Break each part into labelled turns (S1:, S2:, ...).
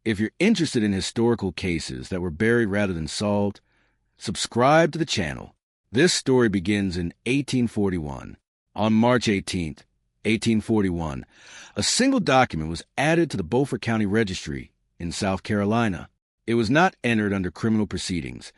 S1: If you're interested in historical cases that were buried rather than solved, subscribe to the channel. This story begins in 1841. On March 18th, 1841, a single document was added to the Beaufort County Registry in South Carolina. It was not entered under criminal proceedings,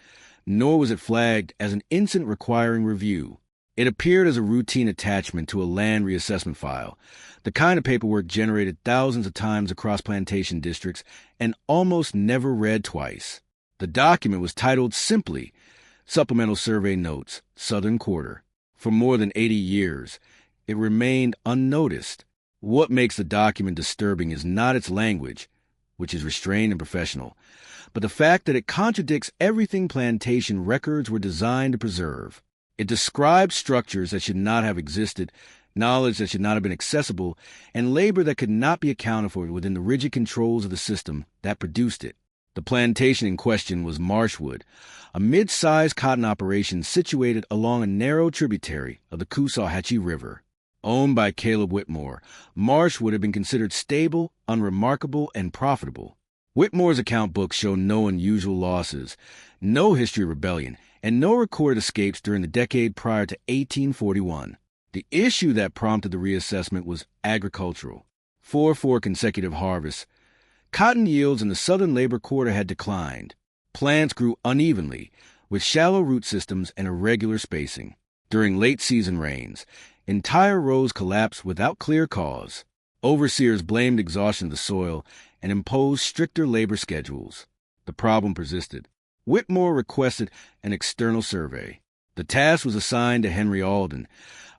S1: nor was it flagged as an incident requiring review. It appeared as a routine attachment to a land reassessment file, the kind of paperwork generated thousands of times across plantation districts and almost never read twice. The document was titled simply, Supplemental Survey Notes, Southern Quarter. For more than 80 years, it remained unnoticed. What makes the document disturbing is not its language, which is restrained and professional, but the fact that it contradicts everything plantation records were designed to preserve. It describes structures that should not have existed, knowledge that should not have been accessible, and labor that could not be accounted for within the rigid controls of the system that produced it. The plantation in question was Marshwood, a mid-sized cotton operation situated along a narrow tributary of the Coosawhatchee River. Owned by Caleb Whitmore, Marshwood had been considered stable, unremarkable, and profitable. Whitmore's account books show no unusual losses, no history of rebellion, and no recorded escapes during the decade prior to 1841. The issue that prompted the reassessment was agricultural. For 4 consecutive harvests, cotton yields in the southern labor quarter had declined. Plants grew unevenly, with shallow root systems and irregular spacing. During late-season rains, entire rows collapsed without clear cause. Overseers blamed exhaustion of the soil and imposed stricter labor schedules. The problem persisted. Whitmore requested an external survey. The task was assigned to Henry Alden,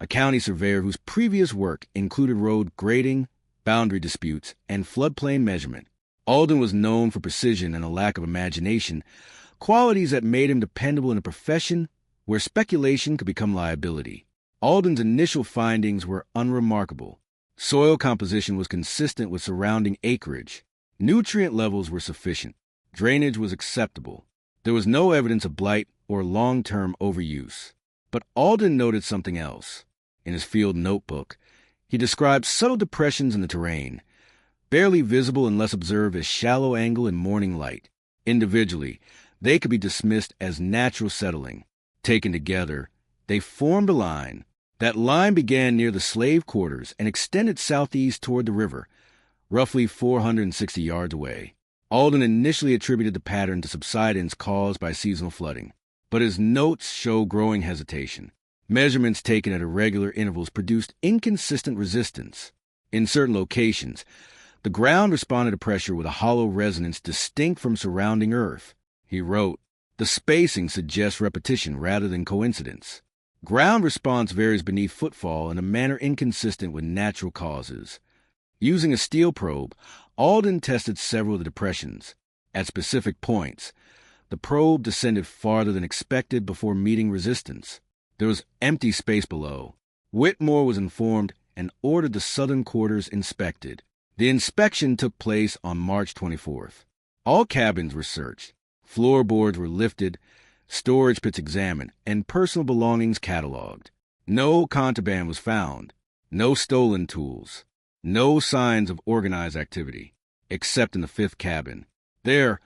S1: a county surveyor whose previous work included road grading, boundary disputes, and floodplain measurement. Alden was known for precision and a lack of imagination, qualities that made him dependable in a profession where speculation could become liability. Alden's initial findings were unremarkable. Soil composition was consistent with surrounding acreage. Nutrient levels were sufficient. Drainage was acceptable. There was no evidence of blight or long-term overuse. But Alden noted something else. In his field notebook, he described subtle depressions in the terrain, barely visible unless observed as shallow angle in morning light. Individually, they could be dismissed as natural settling. Taken together, they formed a line. That line began near the slave quarters and extended southeast toward the river, roughly 460 yards away. Alden initially attributed the pattern to subsidence caused by seasonal flooding, but his notes show growing hesitation. Measurements taken at irregular intervals produced inconsistent resistance. In certain locations, the ground responded to pressure with a hollow resonance distinct from surrounding earth. He wrote, "The spacing suggests repetition rather than coincidence. Ground response varies beneath footfall in a manner inconsistent with natural causes." Using a steel probe, Alden tested several of the depressions. At specific points, the probe descended farther than expected before meeting resistance. There was empty space below. Whitmore was informed and ordered the southern quarters inspected. The inspection took place on March 24th. All cabins were searched. Floorboards were lifted, storage pits examined, and personal belongings cataloged. No contraband was found, no stolen tools, no signs of organized activity, except in the 5th cabin. There,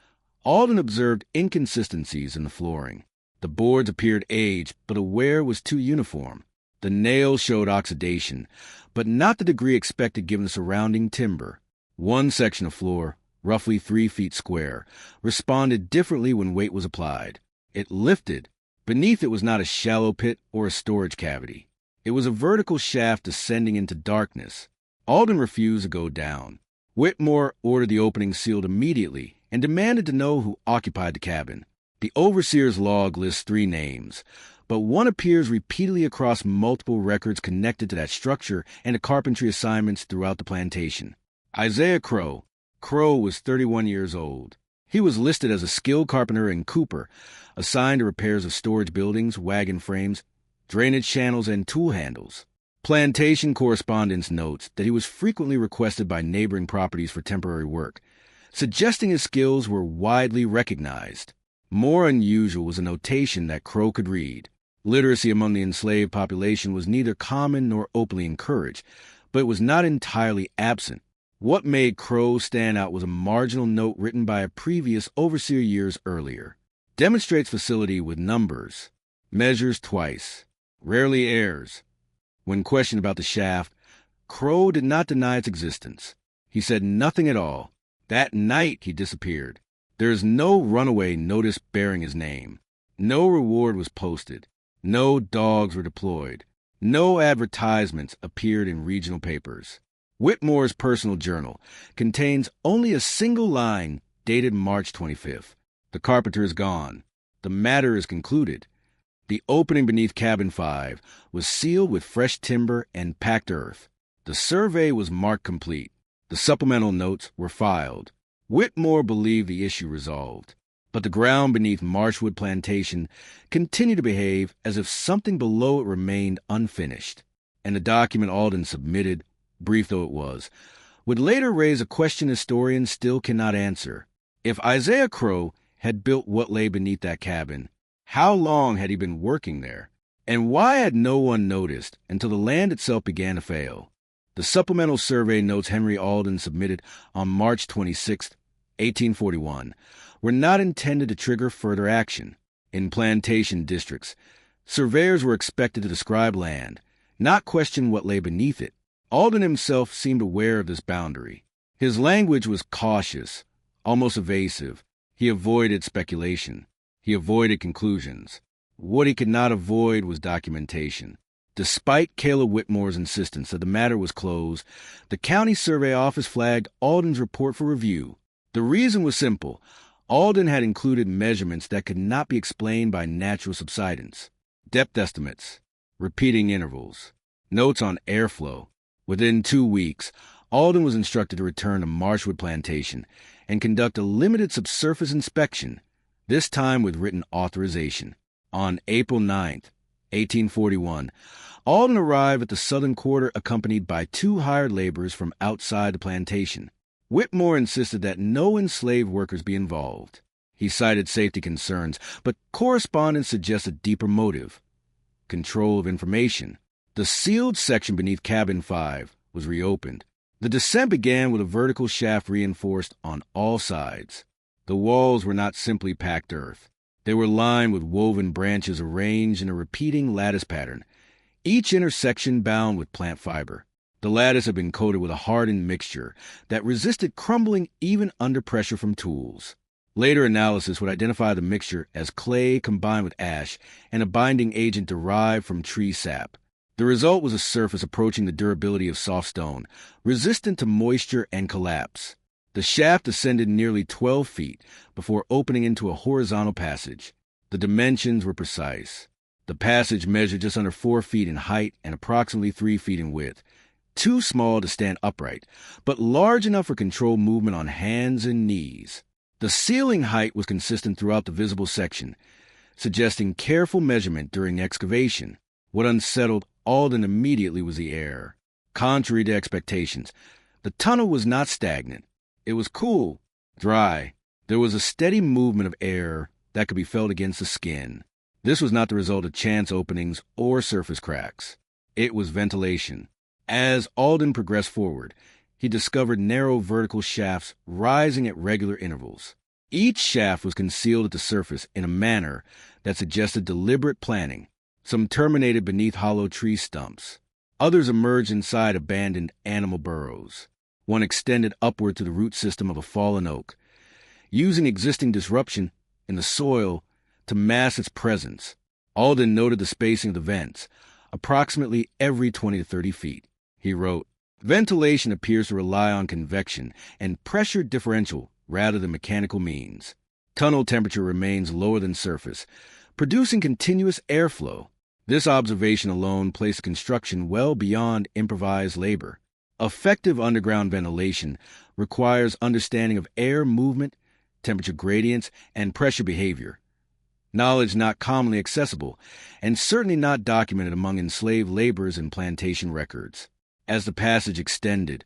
S1: Alden observed inconsistencies in the flooring. The boards appeared aged, but the wear was too uniform. The nails showed oxidation, but not the degree expected given the surrounding timber. One section of floor, roughly 3 feet square, responded differently when weight was applied. It lifted. Beneath it was not a shallow pit or a storage cavity. It was a vertical shaft descending into darkness. Alden refused to go down. Whitmore ordered the opening sealed immediately and demanded to know who occupied the cabin. The overseer's log lists 3 names, but one appears repeatedly across multiple records connected to that structure and to carpentry assignments throughout the plantation. Isaiah Crow. Crow was 31 years old. He was listed as a skilled carpenter and cooper, assigned to repairs of storage buildings, wagon frames, drainage channels, and tool handles. Plantation correspondence notes that he was frequently requested by neighboring properties for temporary work, suggesting his skills were widely recognized. More unusual was a notation that Crow could read. Literacy among the enslaved population was neither common nor openly encouraged, but it was not entirely absent. What made Crow stand out was a marginal note written by a previous overseer years earlier. Demonstrates facility with numbers. Measures twice. Rarely errs. When questioned about the shaft, Crow did not deny its existence. He said nothing at all. That night he disappeared. There is no runaway notice bearing his name. No reward was posted. No dogs were deployed. No advertisements appeared in regional papers. Whitmore's personal journal contains only a single line dated March 25th. The carpenter is gone. The matter is concluded. The opening beneath Cabin 5 was sealed with fresh timber and packed earth. The survey was marked complete. The supplemental notes were filed. Whitmore believed the issue resolved. But the ground beneath Marshwood Plantation continued to behave as if something below it remained unfinished. And the document Alden submitted, brief though it was, would later raise a question historians still cannot answer. If Isaiah Crow had built what lay beneath that cabin, how long had he been working there? And why had no one noticed until the land itself began to fail? The supplemental survey notes Henry Alden submitted on March 26, 1841, were not intended to trigger further action. In plantation districts, surveyors were expected to describe land, not question what lay beneath it. Alden himself seemed aware of this boundary. His language was cautious, almost evasive. He avoided speculation. He avoided conclusions. What he could not avoid was documentation. Despite Caleb Whitmore's insistence that the matter was closed, the county survey office flagged Alden's report for review. The reason was simple. Alden had included measurements that could not be explained by natural subsidence. Depth estimates, repeating intervals, notes on airflow. Within 2 weeks, Alden was instructed to return to Marshwood Plantation and conduct a limited subsurface inspection, this time with written authorization. On April 9, 1841, Alden arrived at the southern quarter accompanied by 2 hired laborers from outside the plantation. Whitmore insisted that no enslaved workers be involved. He cited safety concerns, but correspondence suggests a deeper motive: control of information. The sealed section beneath Cabin 5 was reopened. The descent began with a vertical shaft reinforced on all sides. The walls were not simply packed earth. They were lined with woven branches arranged in a repeating lattice pattern, each intersection bound with plant fiber. The lattice had been coated with a hardened mixture that resisted crumbling even under pressure from tools. Later analysis would identify the mixture as clay combined with ash and a binding agent derived from tree sap. The result was a surface approaching the durability of soft stone, resistant to moisture and collapse. The shaft ascended nearly 12 feet before opening into a horizontal passage. The dimensions were precise. The passage measured just under 4 feet in height and approximately 3 feet in width. Too small to stand upright, but large enough for controlled movement on hands and knees. The ceiling height was consistent throughout the visible section, suggesting careful measurement during excavation. What unsettled Alden immediately was the air. Contrary to expectations, the tunnel was not stagnant. It was cool, dry. There was a steady movement of air that could be felt against the skin. This was not the result of chance openings or surface cracks. It was ventilation. As Alden progressed forward, he discovered narrow vertical shafts rising at regular intervals. Each shaft was concealed at the surface in a manner that suggested deliberate planning. Some terminated beneath hollow tree stumps. Others emerged inside abandoned animal burrows. One extended upward to the root system of a fallen oak, using existing disruption in the soil to mask its presence. Alden noted the spacing of the vents, approximately every 20 to 30 feet. He wrote, "Ventilation appears to rely on convection and pressure differential rather than mechanical means. Tunnel temperature remains lower than surface, producing continuous airflow. This observation alone placed construction well beyond improvised labor. Effective underground ventilation requires understanding of air movement, temperature gradients, and pressure behavior. Knowledge not commonly accessible, and certainly not documented among enslaved laborers in plantation records." As the passage extended,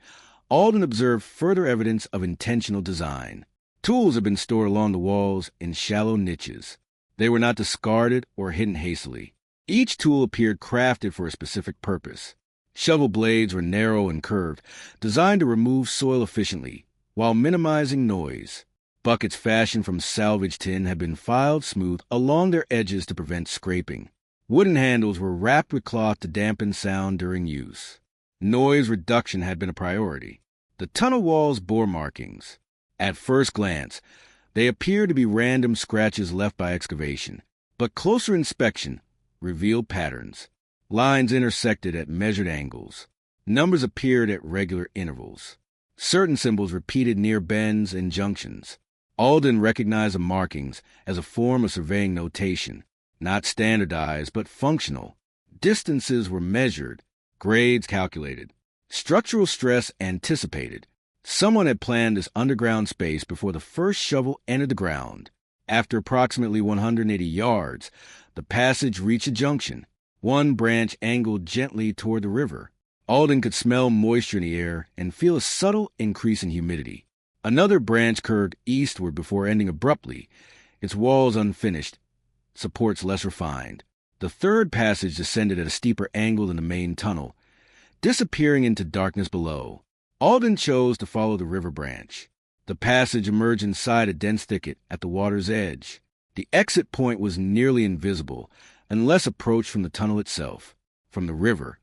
S1: Alden observed further evidence of intentional design. Tools had been stored along the walls in shallow niches. They were not discarded or hidden hastily. Each tool appeared crafted for a specific purpose. Shovel blades were narrow and curved, designed to remove soil efficiently, while minimizing noise. Buckets fashioned from salvaged tin had been filed smooth along their edges to prevent scraping. Wooden handles were wrapped with cloth to dampen sound during use. Noise reduction had been a priority. The tunnel walls bore markings. At first glance, they appeared to be random scratches left by excavation, but closer inspection revealed patterns. Lines intersected at measured angles. Numbers appeared at regular intervals. Certain symbols repeated near bends and junctions. Alden recognized the markings as a form of surveying notation, not standardized but functional. Distances were measured, grades calculated, structural stress anticipated. Someone had planned this underground space before the first shovel entered the ground. After approximately 180 yards, the passage reached a junction. One branch angled gently toward the river. Alden could smell moisture in the air and feel a subtle increase in humidity. Another branch curved eastward before ending abruptly, its walls unfinished, supports less refined. The third passage descended at a steeper angle than the main tunnel, disappearing into darkness below. Alden chose to follow the river branch. The passage emerged inside a dense thicket at the water's edge. The exit point was nearly invisible, unless approached from the tunnel itself. From the river,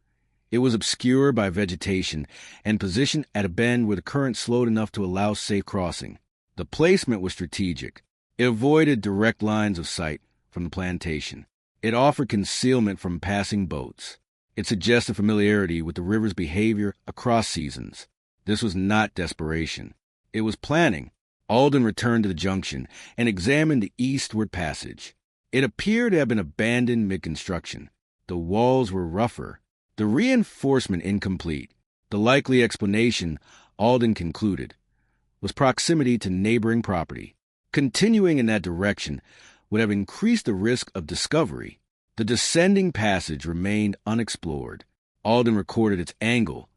S1: it was obscured by vegetation and positioned at a bend where the current slowed enough to allow safe crossing. The placement was strategic. It avoided direct lines of sight from the plantation. It offered concealment from passing boats. It suggested familiarity with the river's behavior across seasons. This was not desperation. It was planning. Alden returned to the junction and examined the eastward passage. It appeared to have been abandoned mid-construction. The walls were rougher, the reinforcement incomplete. The likely explanation, Alden concluded, was proximity to neighboring property. Continuing in that direction would have increased the risk of discovery. The descending passage remained unexplored. Alden recorded its angle,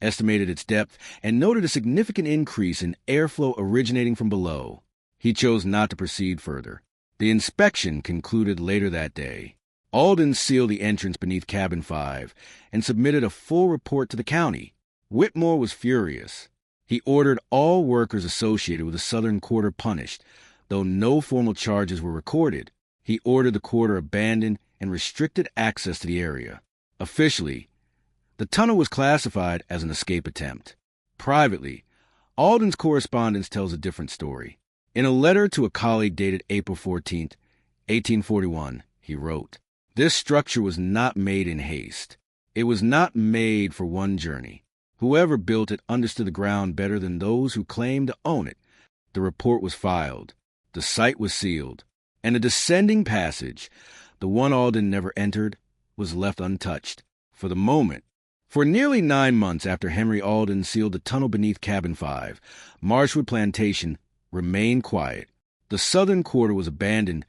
S1: estimated its depth, and noted a significant increase in airflow originating from below. He chose not to proceed further. The inspection concluded later that day. Alden sealed the entrance beneath Cabin 5 and submitted a full report to the county. Whitmore was furious. He ordered all workers associated with the southern quarter punished, though no formal charges were recorded. He ordered the quarter abandoned and restricted access to the area. Officially, the tunnel was classified as an escape attempt. Privately, Alden's correspondence tells a different story. In a letter to a colleague dated April 14, 1841, he wrote, "This structure was not made in haste. It was not made for one journey. Whoever built it understood the ground better than those who claimed to own it." The report was filed. The site was sealed. And the descending passage, the one Alden never entered, was left untouched. For the moment, for nearly 9 months after Henry Alden sealed the tunnel beneath Cabin 5, Marshwood Plantation remained quiet. The southern quarter was abandoned,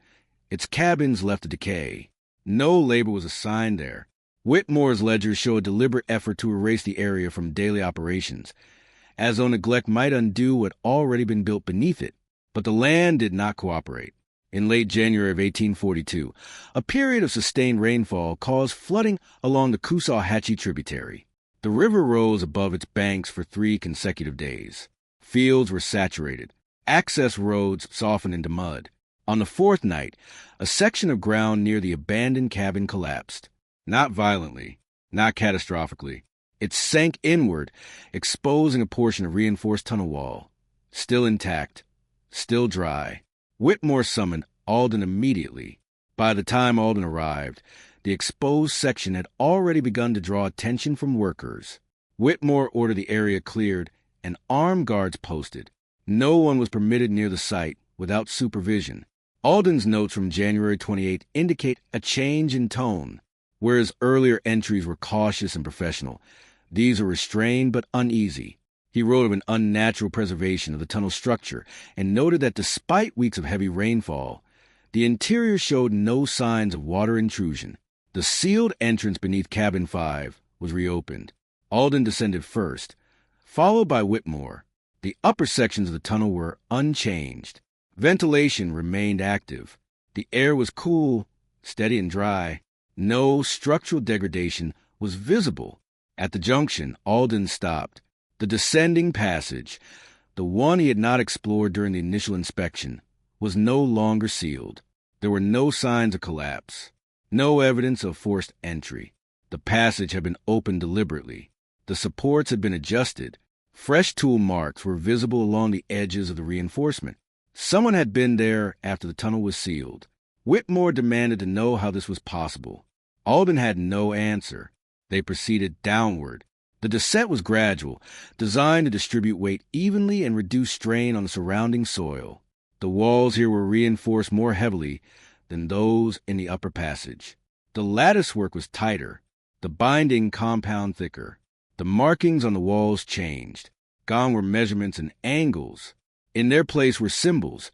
S1: its cabins left to decay. No labor was assigned there. Whitmore's ledgers show a deliberate effort to erase the area from daily operations, as though neglect might undo what had already been built beneath it. But the land did not cooperate. In late January of 1842, a period of sustained rainfall caused flooding along the Coosawhatchee tributary. The river rose above its banks for 3 consecutive days. Fields were saturated. Access roads softened into mud. On the 4th night, a section of ground near the abandoned cabin collapsed. Not violently, not catastrophically. It sank inward, exposing a portion of reinforced tunnel wall. Still intact, still dry. Whitmore summoned Alden immediately. By the time Alden arrived, the exposed section had already begun to draw attention from workers. Whitmore ordered the area cleared and armed guards posted. No one was permitted near the site without supervision. Alden's notes from January 28 indicate a change in tone. Whereas earlier entries were cautious and professional, these were restrained but uneasy. He wrote of an unnatural preservation of the tunnel structure and noted that despite weeks of heavy rainfall, the interior showed no signs of water intrusion. The sealed entrance beneath Cabin 5 was reopened. Alden descended first, followed by Whitmore. The upper sections of the tunnel were unchanged. Ventilation remained active. The air was cool, steady and dry. No structural degradation was visible. At the junction, Alden stopped. The descending passage, the one he had not explored during the initial inspection, was no longer sealed. There were no signs of collapse, no evidence of forced entry. The passage had been opened deliberately. The supports had been adjusted. Fresh tool marks were visible along the edges of the reinforcement. Someone had been there after the tunnel was sealed. Whitmore demanded to know how this was possible. Alden had no answer. They proceeded downward. The descent was gradual, designed to distribute weight evenly and reduce strain on the surrounding soil. The walls here were reinforced more heavily than those in the upper passage. The lattice work was tighter, the binding compound thicker. The markings on the walls changed. Gone were measurements and angles. In their place were symbols,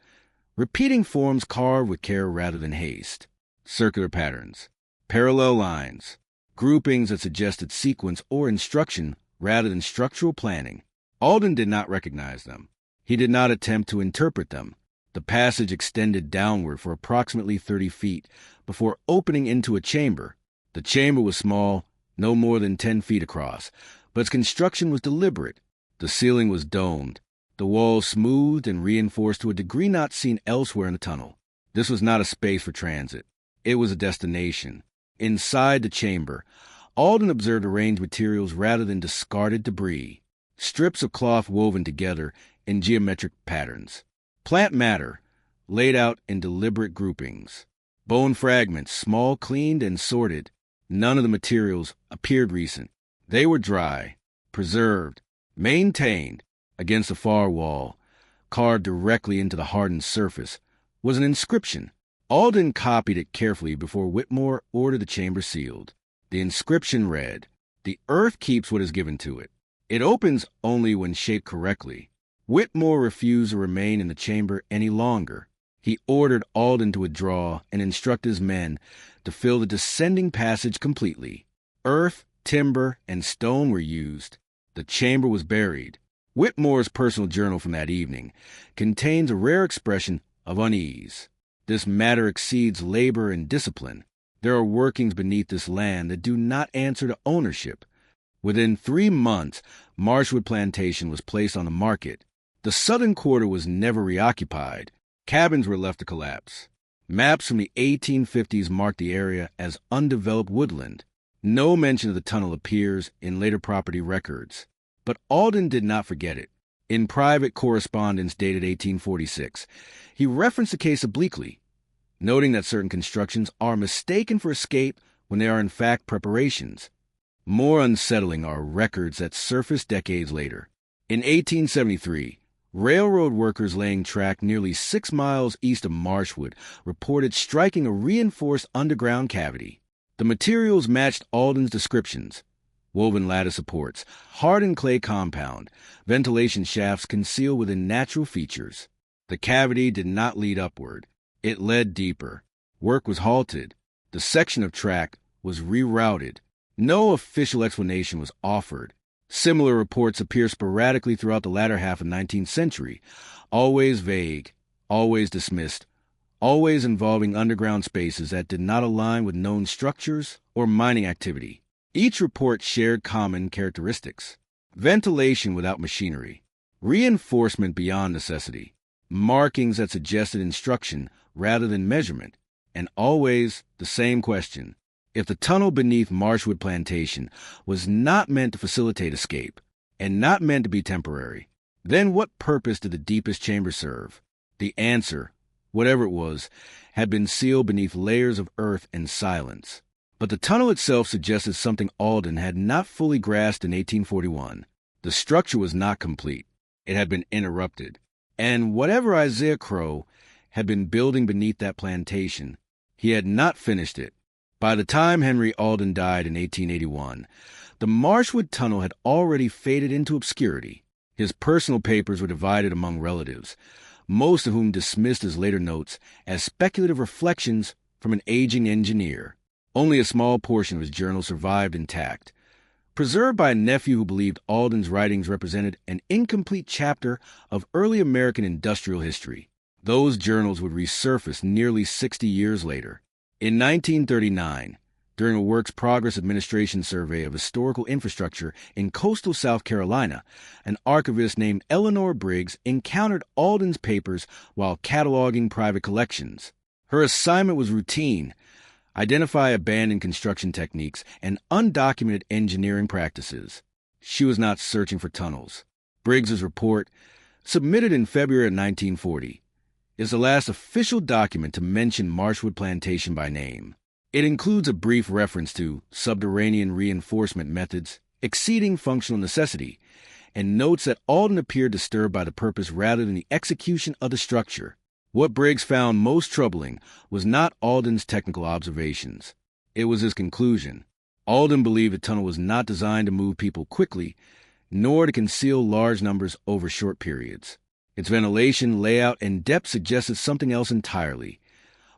S1: repeating forms carved with care rather than haste. Circular patterns, parallel lines, groupings that suggested sequence or instruction rather than structural planning. Alden did not recognize them. He did not attempt to interpret them. The passage extended downward for approximately 30 feet before opening into a chamber. The chamber was small, no more than 10 feet across, but its construction was deliberate. The ceiling was domed, the walls smoothed and reinforced to a degree not seen elsewhere in the tunnel. This was not a space for transit. It was a destination. Inside the chamber, Alden observed arranged materials rather than discarded debris. Strips of cloth woven together in geometric patterns. Plant matter, laid out in deliberate groupings. Bone fragments, small, cleaned, and sorted. None of the materials appeared recent. They were dry, preserved, maintained. Against the far wall, carved directly into the hardened surface, was an inscription. Alden copied it carefully before Whitmore ordered the chamber sealed. The inscription read, "The earth keeps what is given to it. It opens only when shaped correctly." Whitmore refused to remain in the chamber any longer. He ordered Alden to withdraw and instruct his men to fill the descending passage completely. Earth, timber, and stone were used. The chamber was buried. Whitmore's personal journal from that evening contains a rare expression of unease. This matter exceeds labor and discipline. There are workings beneath this land that do not answer to ownership. Within 3 months, Marshwood Plantation was placed on the market. The southern quarter was never reoccupied. Cabins were left to collapse. Maps from the 1850s marked the area as undeveloped woodland. No mention of the tunnel appears in later property records. But Alden did not forget it. In private correspondence dated 1846, he referenced the case obliquely, noting that certain constructions are mistaken for escape when they are in fact preparations. More unsettling are records that surfaced decades later. In 1873, railroad workers laying track nearly 6 miles east of Marshwood reported striking a reinforced underground cavity. The materials matched Alden's descriptions. Woven lattice supports, hardened clay compound, ventilation shafts concealed within natural features. The cavity did not lead upward. It led deeper. Work was halted. The section of track was rerouted. No official explanation was offered. Similar reports appear sporadically throughout the latter half of the 19th century, always vague, always dismissed, always involving underground spaces that did not align with known structures or mining activity. Each report shared common characteristics: ventilation without machinery, reinforcement beyond necessity, markings that suggested instruction rather than measurement, and always the same question: if the tunnel beneath Marshwood Plantation was not meant to facilitate escape and not meant to be temporary, then what purpose did the deepest chamber serve? The answer, whatever it was, had been sealed beneath layers of earth and silence. But the tunnel itself suggested something Alden had not fully grasped in 1841. The structure was not complete. It had been interrupted. And whatever Isaiah Crowe had been building beneath that plantation, he had not finished it. By the time Henry Alden died in 1881, the Marshwood Tunnel had already faded into obscurity. His personal papers were divided among relatives, most of whom dismissed his later notes as speculative reflections from an aging engineer. Only a small portion of his journal survived intact, preserved by a nephew who believed Alden's writings represented an incomplete chapter of early American industrial history. Those journals would resurface nearly 60 years later. In 1939, During a Works Progress Administration survey of historical infrastructure in coastal South Carolina, an archivist named Eleanor Briggs encountered Alden's papers while cataloging private collections. Her assignment was routine: identify abandoned construction techniques and undocumented engineering practices. She was not searching for tunnels. Briggs's report, submitted in February of 1940, is the last official document to mention Marshwood Plantation by name. It includes a brief reference to subterranean reinforcement methods exceeding functional necessity, and notes that Alden appeared disturbed by the purpose rather than the execution of the structure. What Briggs found most troubling was not Alden's technical observations. It was his conclusion. Alden believed the tunnel was not designed to move people quickly, nor to conceal large numbers over short periods. Its ventilation, layout, and depth suggested something else entirely: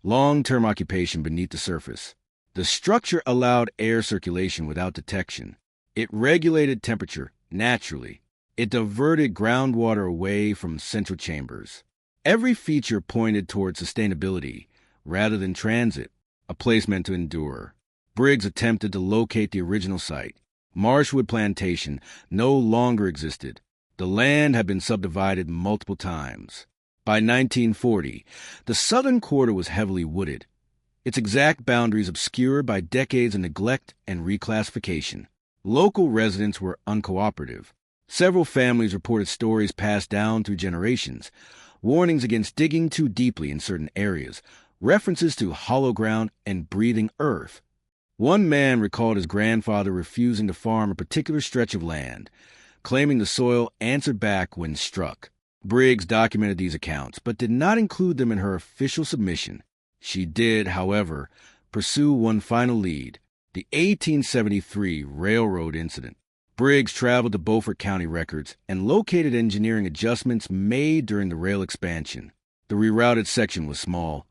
S1: long-term occupation beneath the surface. The structure allowed air circulation without detection. It regulated temperature naturally. It diverted groundwater away from central chambers. Every feature pointed toward sustainability rather than transit, a place meant to endure. Briggs attempted to locate the original site. Marshwood Plantation no longer existed. The land had been subdivided multiple times. By 1940, the southern quarter was heavily wooded, its exact boundaries obscured by decades of neglect and reclassification. Local residents were uncooperative. Several families reported stories passed down through generations, warnings against digging too deeply in certain areas, references to hollow ground and breathing earth. One man recalled his grandfather refusing to farm a particular stretch of land, claiming the soil answered back when struck. Briggs documented these accounts, but did not include them in her official submission. She did, however, pursue one final lead: the 1873 railroad incident. Briggs traveled to Beaufort County records and located engineering adjustments made during the rail expansion. The rerouted section was small,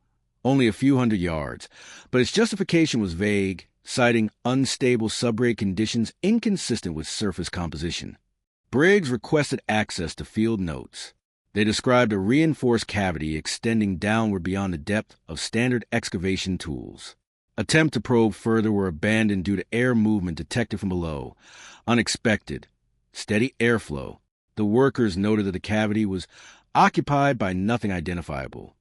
S1: only a few hundred yards, but its justification was vague, citing unstable subgrade conditions inconsistent with surface composition. Briggs requested access to field notes. They described a reinforced cavity extending downward beyond the depth of standard excavation tools. Attempts to probe further were abandoned due to air movement detected from below. Unexpected, steady airflow. The workers noted that the cavity was occupied by nothing identifiable.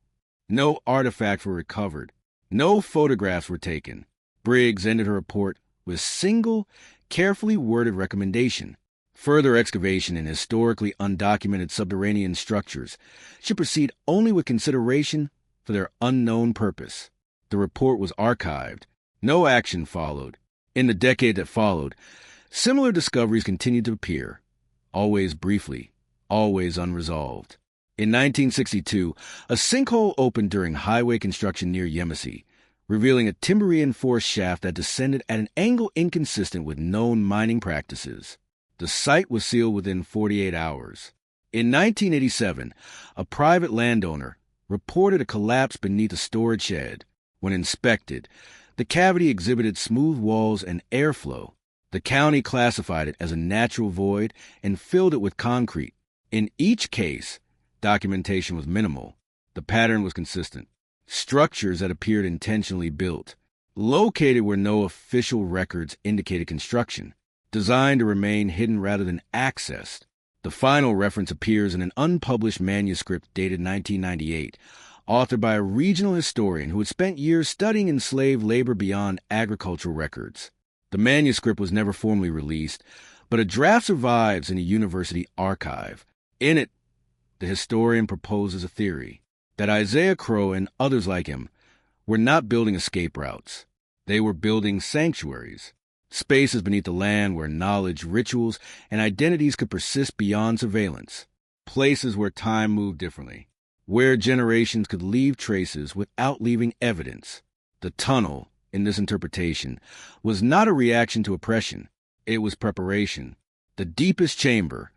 S1: No artifacts were recovered. No photographs were taken. Briggs ended her report with a single, carefully worded recommendation: further excavation in historically undocumented subterranean structures should proceed only with consideration for their unknown purpose. The report was archived. No action followed. In the decade that followed, similar discoveries continued to appear, always briefly, always unresolved. In 1962, a sinkhole opened during highway construction near Yemassee, revealing a timber-reinforced shaft that descended at an angle inconsistent with known mining practices. The site was sealed within 48 hours. In 1987, a private landowner reported a collapse beneath a storage shed. When inspected, the cavity exhibited smooth walls and airflow. The county classified it as a natural void and filled it with concrete. In each case, documentation was minimal. The pattern was consistent. Structures that appeared intentionally built, located where no official records indicated construction, designed to remain hidden rather than accessed. The final reference appears in an unpublished manuscript dated 1998, authored by a regional historian who had spent years studying enslaved labor beyond agricultural records. The manuscript was never formally released, but a draft survives in a university archive. In it, the historian proposes a theory that Isaiah Crow and others like him were not building escape routes. They were building sanctuaries, spaces beneath the land where knowledge, rituals, and identities could persist beyond surveillance, places where time moved differently, where generations could leave traces without leaving evidence. The tunnel, in this interpretation, was not a reaction to oppression. It was preparation. The deepest chamber,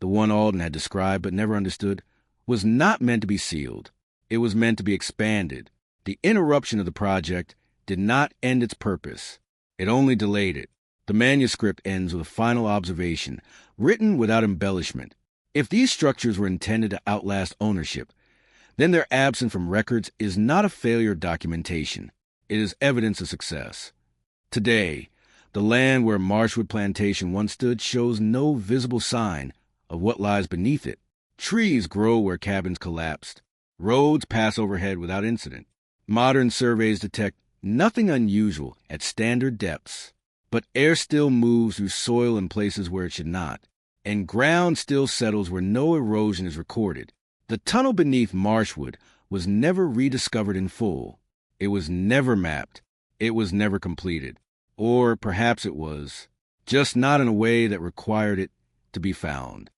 S1: the one Alden had described but never understood, was not meant to be sealed. It was meant to be expanded. The interruption of the project did not end its purpose. It only delayed it. The manuscript ends with a final observation, written without embellishment. If these structures were intended to outlast ownership, then their absence from records is not a failure of documentation. It is evidence of success. Today, the land where Marshwood Plantation once stood shows no visible sign of what lies beneath it. Trees grow where cabins collapsed. Roads pass overhead without incident. Modern surveys detect nothing unusual at standard depths. But air still moves through soil in places where it should not, and ground still settles where no erosion is recorded. The tunnel beneath Marshwood was never rediscovered in full. It was never mapped. It was never completed. Or perhaps it was, just not in a way that required it to be found.